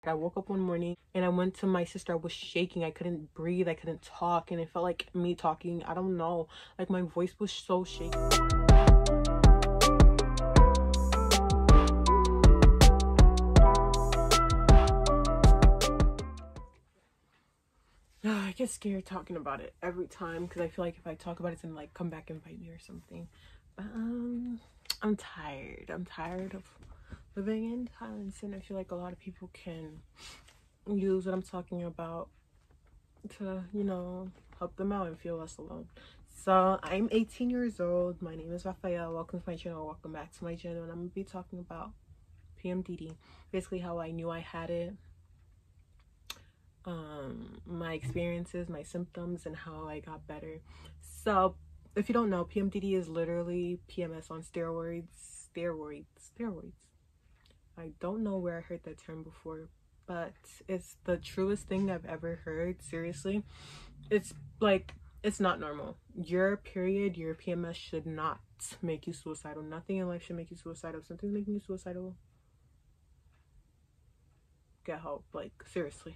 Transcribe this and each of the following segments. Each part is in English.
I woke up one morning and I went to my sister. I was shaking. I couldn't breathe. I couldn't talk. And it felt like me talking. I don't know. Like my voice was so shaky. I get scared talking about it every time because I feel like if I talk about it, it's gonna like come back and bite me or something. But I'm tired. I'm tired of living in silence, and I feel like a lot of people can use what I'm talking about to, you know, help them out and feel less alone. So I'm 18 years old. My name is Rafael. Welcome to my channel. Welcome back to my channel. And I'm gonna be talking about PMDD, basically how I knew I had it, my experiences, my symptoms, and how I got better. So if you don't know, PMDD is literally PMS on steroids. I don't know where I heard that term before, but it's the truest thing I've ever heard. Seriously, it's like, it's not normal. Your period, your PMS should not make you suicidal. Nothing in life should make you suicidal. If something's making you suicidal, get help. Like, seriously.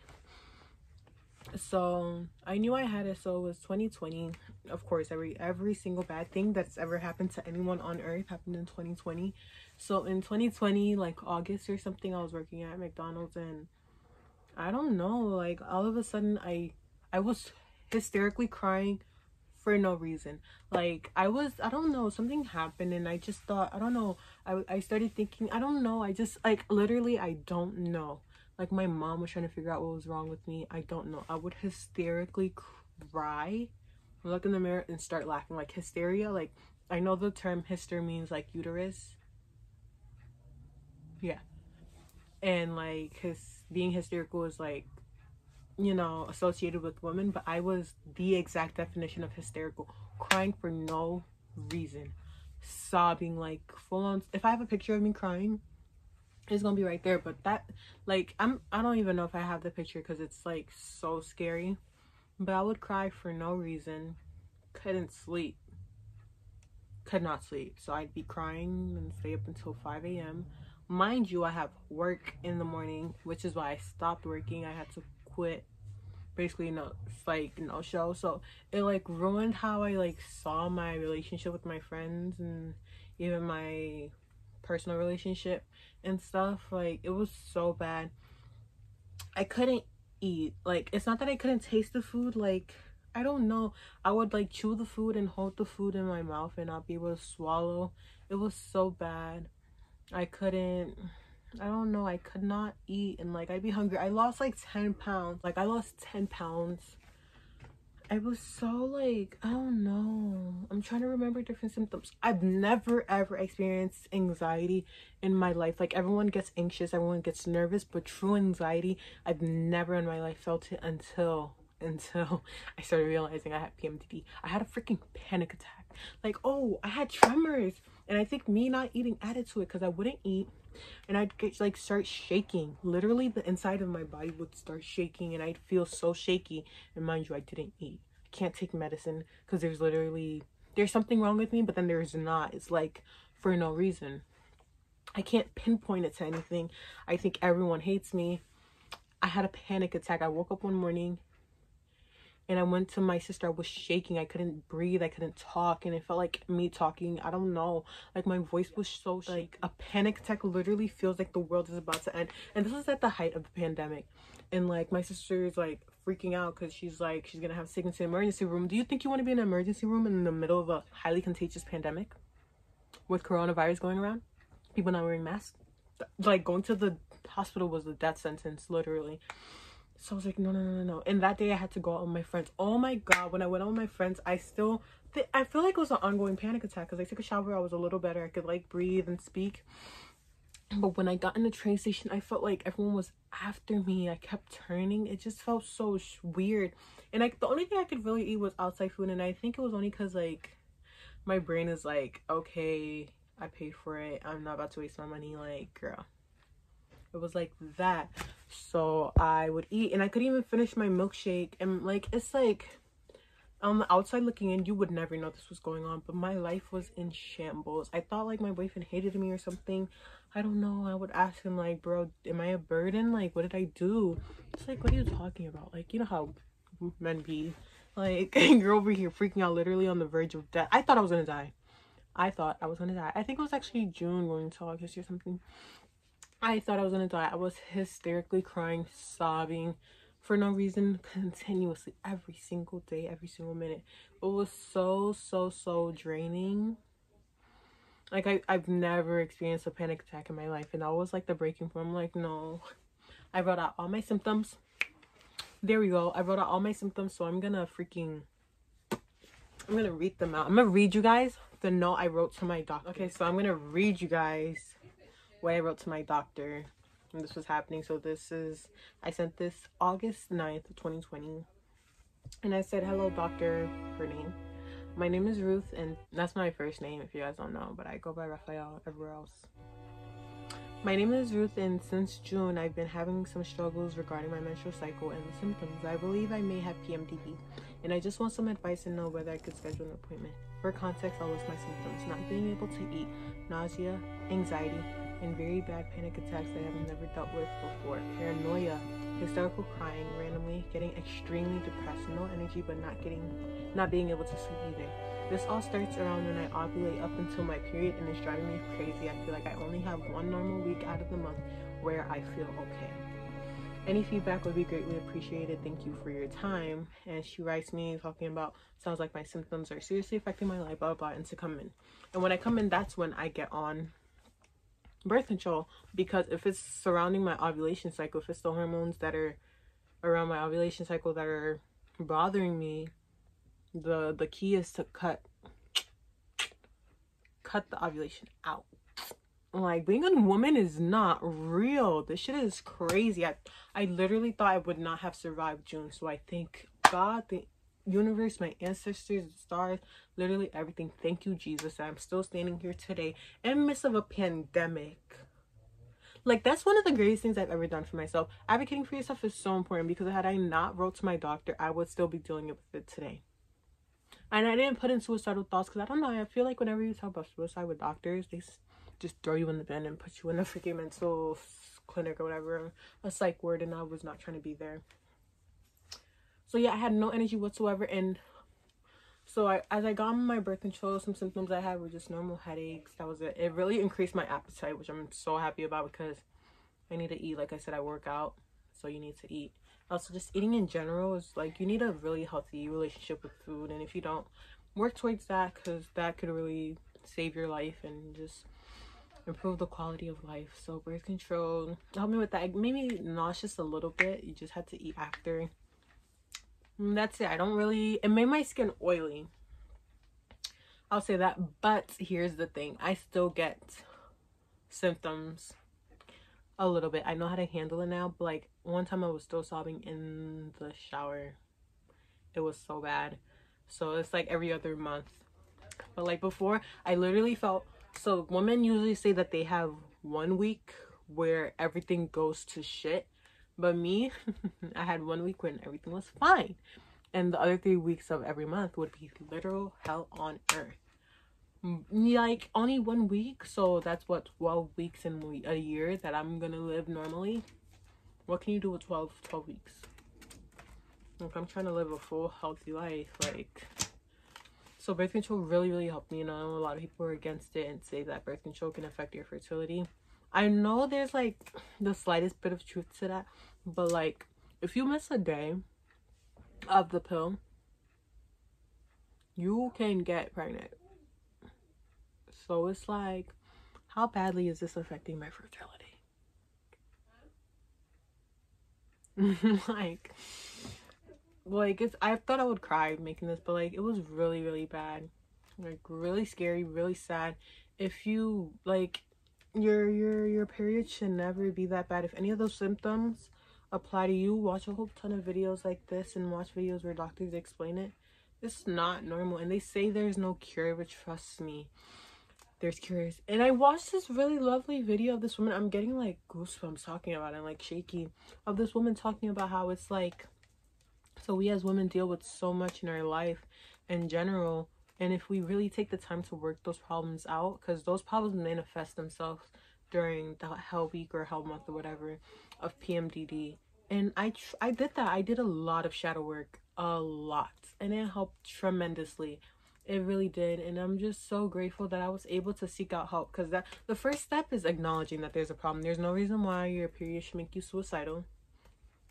So I knew I had it. So it was 2020. Of course, every single bad thing that's ever happened to anyone on earth happened in 2020. So in 2020, like August or something, I was working at McDonald's, and I don't know, like all of a sudden I was hysterically crying for no reason. Like I don't know, something happened, and I just thought, I don't know, I started thinking, I don't know, I just, like, literally, I don't know. Like my mom was trying to figure out what was wrong with me. I don't know. I would hysterically cry, look in the mirror and start laughing. Like hysteria, like, I know the term hyster means like uterus. Yeah. And like being hysterical is like, you know, associated with women, but I was the exact definition of hysterical, crying for no reason, sobbing, like full on. If I have a picture of me crying, it's gonna be right there. But that, like, I don't even know if I have the picture because it's like so scary, but I would cry for no reason, couldn't sleep, could not sleep. So I'd be crying and stay up until 5 a.m. Mind you, I have work in the morning, which is why I stopped working. I had to quit, basically, no, like no show. So it like ruined how I like saw my relationship with my friends and even my personal relationship and stuff. Like it was so bad. I couldn't eat. Like, it's not that I couldn't taste the food, like, I don't know, I would like chew the food and hold the food in my mouth and not be able to swallow. It was so bad. I couldn't, I don't know, I could not eat, and like I'd be hungry. I lost like 10 pounds. Like I lost 10 pounds. I was so like, I don't know, I'm trying to remember different symptoms. I've never ever experienced anxiety in my life. Like everyone gets anxious, everyone gets nervous, but true anxiety, I've never in my life felt it until I started realizing I had PMDD. I had a freaking panic attack. Like, oh, I had tremors, and I think me not eating added to it because I wouldn't eat, and I'd get, like, start shaking. Literally, the inside of my body would start shaking, and I'd feel so shaky. And mind you, I didn't eat. I can't take medicine because there's something wrong with me, but then there's not. It's like for no reason. I can't pinpoint it to anything. I think everyone hates me. I had a panic attack. I woke up one morning and I went to my sister. I was shaking. I couldn't breathe. I couldn't talk. And it felt like me talking. I don't know. Like my voice was so shaky. Like a panic attack literally feels like the world is about to end. And this is at the height of the pandemic. And like my sister is like freaking out because she's like, she's going to have to take me to the emergency room. Do you think you want to be in an emergency room in the middle of a highly contagious pandemic with coronavirus going around? People not wearing masks? Like going to the hospital was a death sentence, literally. So I was like, no. And that day I had to go out with my friends. Oh my god, when I went out with my friends, I feel like it was an ongoing panic attack because I took a shower. I was a little better. I could like breathe and speak. But when I got in the train station, I felt like everyone was after me. I kept turning. It just felt so weird. And like the only thing I could really eat was outside food. And I think it was only because like my brain is like, okay, I paid for it. I'm not about to waste my money. Like, girl. It was like that. So I would eat, and I couldn't even finish my milkshake. And like, it's like On the outside looking in, you would never know this was going on, but my life was in shambles. I thought like my boyfriend hated me or something. I don't know. I would ask him like, bro, am I a burden? Like, what did I do? It's like, what are you talking about? Like, you know how men be. Like, you're over here freaking out, literally on the verge of death. I thought I was gonna die. I thought I was gonna die. I think it was actually June going to August or something. I thought I was gonna die. I was hysterically crying, sobbing for no reason, continuously, every single day, every single minute. It was so draining. Like, I've never experienced a panic attack in my life, and that was like the breaking point. I'm like, no. I wrote out all my symptoms. There we go. I wrote out all my symptoms, so I'm gonna read them out. I'm gonna read you guys the note I wrote to my doctor. Okay, so I'm gonna read you guys what I wrote to my doctor when this was happening. So I sent this August 9th, 2020. And I said, hello, doctor, her name. My name is Ruth, and that's my first name if you guys don't know, but I go by Raphael everywhere else. My name is Ruth, and since June, I've been having some struggles regarding my menstrual cycle and the symptoms. I believe I may have PMDD, and I just want some advice and know whether I could schedule an appointment. For context, I'll list my symptoms: not being able to eat, nausea, anxiety, and very bad panic attacks that I have never dealt with before. Paranoia, hysterical crying randomly, getting extremely depressed, no energy, but not being able to sleep either. This all starts around when I ovulate up until my period, and it's driving me crazy. I feel like I only have one normal week out of the month where I feel okay. Any feedback would be greatly appreciated. Thank you for your time. And she writes me talking about, sounds like my symptoms are seriously affecting my life, blah, blah, and to come in. And when I come in, that's when I get on birth control, because if it's surrounding my ovulation cycle, if it's the hormones that are around my ovulation cycle that are bothering me, the key is to cut the ovulation out. Like, being a woman is not real. This shit is crazy. I literally thought I would not have survived June. So I thank God, the universe, my ancestors, the stars, literally everything. Thank you, Jesus, that I'm still standing here today in the midst of a pandemic. Like, that's one of the greatest things I've ever done for myself. Advocating for yourself is so important, because had I not wrote to my doctor, I would still be dealing with it today. And I didn't put in suicidal thoughts, because I don't know, I feel like whenever you talk about suicide with doctors, they just throw you in the bin and put you in a freaking mental clinic or whatever, a psych ward, and I was not trying to be there. So yeah, I had no energy whatsoever, and so as I got on my birth control, some symptoms I had were just normal headaches. That was it. It really increased my appetite, which I'm so happy about, because I need to eat. Like I said, I work out, so you need to eat. Also, just eating in general is like, you need a really healthy relationship with food, and if you don't, work towards that, because that could really save your life and just improve the quality of life. So birth control helped me with that. It made me nauseous a little bit. You just had to eat after. And that's it. It made my skin oily, I'll say that. But here's the thing, I still get symptoms a little bit. I know how to handle it now, but like one time I was still sobbing in the shower. It was so bad. So it's like every other month. But like before, I literally felt, so women usually say that they have 1 week where everything goes to shit, but me, I had 1 week when everything was fine, and the other 3 weeks of every month would be literal hell on earth. Like, only 1 week, so that's what, 12 weeks in a year that I'm gonna live normally. What can you do with 12 weeks? Like, I'm trying to live a full healthy life. Like, so birth control really helped me. You know, a lot of people are against it and say that birth control can affect your fertility. I know there's like the slightest bit of truth to that, but like, if you miss a day of the pill, you can get pregnant. So it's like, how badly is this affecting my fertility? like it's, I thought I would cry making this, but like, it was really bad. Like, really scary, really sad. If you like, your period should never be that bad. If any of those symptoms apply to you, watch a whole ton of videos like this and watch videos where doctors explain it. It's not normal, and they say there's no cure, but trust me, there's cures. And I watched this really lovely video of this woman. I'm getting like goosebumps talking about it, and like shaky, of this woman talking about how it's like, So we as women deal with so much in our life in general, and if we really take the time to work those problems out, because those problems manifest themselves during the Hell Week or Hell Month or whatever of PMDD. And I did that. I did a lot of shadow work, a lot, and it helped tremendously. It really did. And I'm just so grateful that I was able to seek out help, because that the first step is acknowledging that there's a problem. There's no reason why your period should make you suicidal.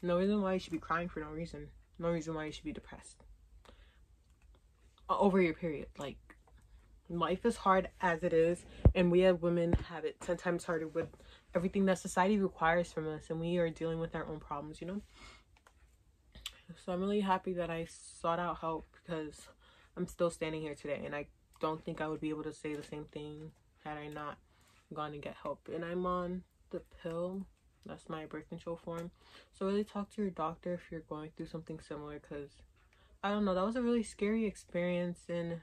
No reason why you should be crying for no reason. No reason why you should be depressed over your period. Like, life is hard as it is, and we as women have it 10 times harder with everything that society requires from us, and we are dealing with our own problems, you know. So I'm really happy that I sought out help, because I'm still standing here today, and I don't think I would be able to say the same thing had I not gone to get help. And I'm on the pill. That's my birth control form. So really talk to your doctor if you're going through something similar, because I don't know, that was a really scary experience, and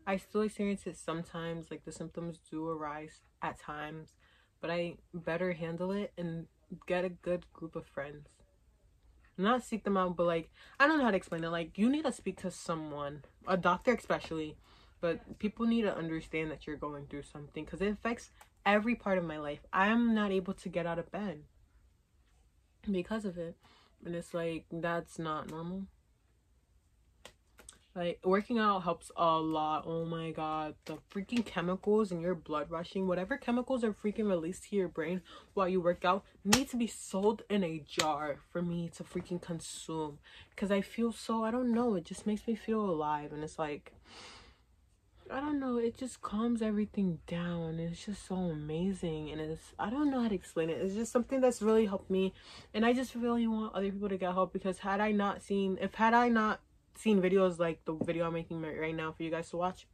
I still experience it sometimes. Like, the symptoms do arise at times, but I better handle it and get a good group of friends. Not seek them out, but like, I don't know how to explain it. Like, you need to speak to someone, a doctor especially, but people need to understand that you're going through something, because it affects every part of my life. I'm not able to get out of bed because of it, and it's like, that's not normal. Like, working out helps a lot. Oh my god, the freaking chemicals in your blood rushing, whatever chemicals are freaking released to your brain while you work out, need to be sold in a jar for me to freaking consume, because I feel so, I don't know, it just makes me feel alive. And it's like, I don't know, it just calms everything down. It's just so amazing, and it's, I don't know how to explain it. It's just something that's really helped me, and I just really want other people to get help, because had I not seen videos like the video I'm making right now for you guys to watch,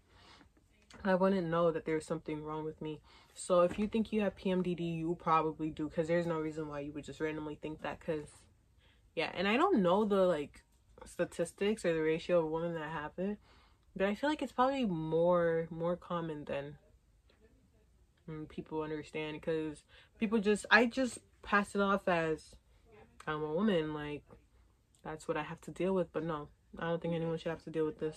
I wouldn't know that there's something wrong with me. So if you think you have PMDD, you probably do, because there's no reason why you would just randomly think that. Because yeah, and I don't know the like statistics or the ratio of women that have it, but I feel like it's probably more common than people understand, because I just pass it off as, I'm a woman, like, that's what I have to deal with. But no, I don't think anyone should have to deal with this.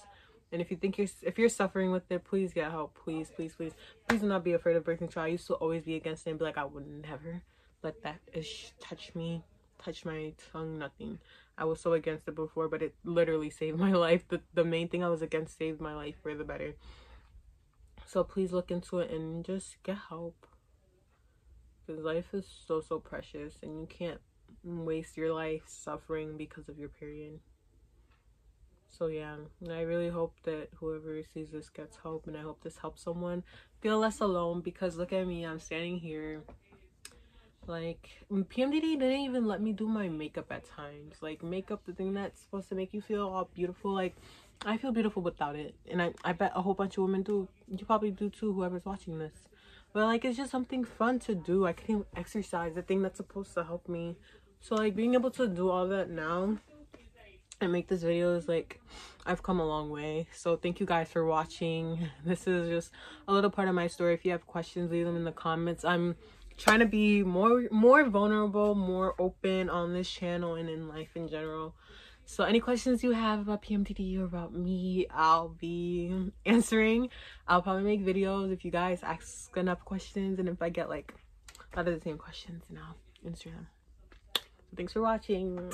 And if you think if you're suffering with it, please get help. Please, please, please. Please do not be afraid of birth control. I used to always be against it and be like, I would never let that ish touch me, touch my tongue, nothing. I was so against it before, but it literally saved my life. The main thing I was against saved my life for the better. So please look into it and just get help, because life is so precious, and you can't waste your life suffering because of your period. So yeah, I really hope that whoever sees this gets help, and I hope this helps someone feel less alone, because look at me, I'm standing here. Like, PMDD didn't even let me do my makeup at times. Like, makeup, the thing that's supposed to make you feel all beautiful, like, I feel beautiful without it, and I bet a whole bunch of women do. You probably do too, whoever's watching this. But like, it's just something fun to do. I can't even exercise, the thing that's supposed to help me. So like, being able to do all that now and make this video is like, I've come a long way. So thank you guys for watching. This is just a little part of my story. If you have questions, leave them in the comments. I'm trying to be more vulnerable, more open on this channel and in life in general. So any questions you have about PMDD or about me, I'll be answering. I'll probably make videos if you guys ask enough questions, and if I get like a lot of the same questions, then I'll answer them. So thanks for watching.